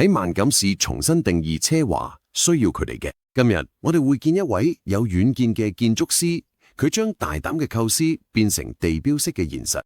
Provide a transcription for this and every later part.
喺萬錦市重新定義奢華需要佢哋嘅。今日我哋會見一位有遠見嘅建築師，佢將大膽嘅構思變成地標式嘅現實。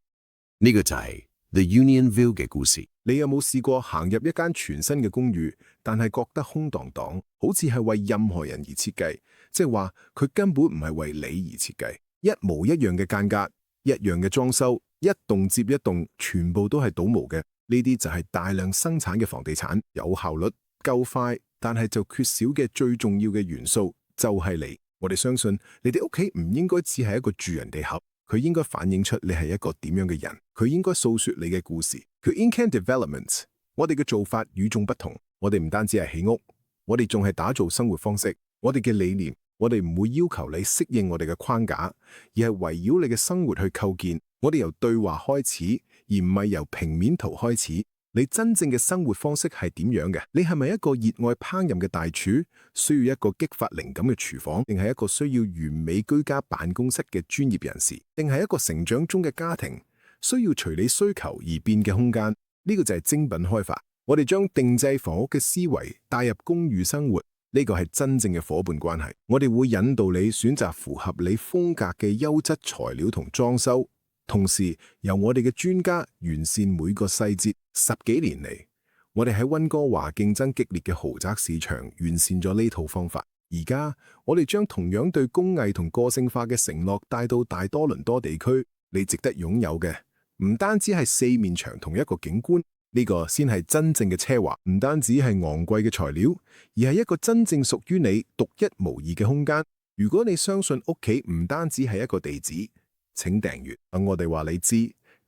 呢個就係 The Unionville 嘅故事。你有冇試過行入一間全新嘅公寓，但係覺得空蕩蕩，好似係為任何人而設計，即係話佢根本唔係為你而設計。一模一樣嘅間隔，一樣嘅裝修，一棟接一棟，全部都係倒模嘅。呢啲就係大量生產嘅房地產，有效率、夠快，但係就缺少嘅最重要嘅元素就係你。我哋相信你哋屋企唔應該只係一個住人哋盒，佢應該反映出你係一個點樣嘅人，佢應該訴說你嘅故事。佢 In-Can Development， 我哋嘅做法與眾不同。我哋唔單止係起屋，我哋仲係打造生活方式。我哋嘅理念，我哋唔會要求你適應我哋嘅框架，而係圍繞你嘅生活去構建。我哋由對話開始，而唔係由平面圖開始。你真正嘅生活方式係點樣嘅？你係咪一個熱愛烹飪嘅大廚，需要一個激發靈感嘅廚房，定係一個需要完美居家辦公室嘅專業人士，定係一個成長中嘅家庭，需要隨你需求而變嘅空間？呢個就係精品開發。我哋將定製房屋嘅思維帶入公寓生活，呢個係真正嘅夥伴關係。我哋會引導你選擇符合你風格嘅優質材料同裝修，同時由我哋嘅專家完善每個細節。10幾年嚟，我哋喺溫哥華競爭激烈嘅豪宅市場完善咗呢套方法。而家我哋將同樣對工藝同個性化嘅承諾帶到大多倫多地區。你值得擁有嘅唔單止係4面牆同一個景觀，呢個先係真正嘅奢華。唔單止係昂貴嘅材料，而係一個真正屬於你獨一無二嘅空間。如果你相信屋企唔單止係一個地址，請訂閱，等我哋話你知，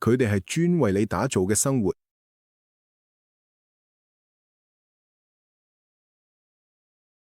佢哋係專為你打造嘅生活。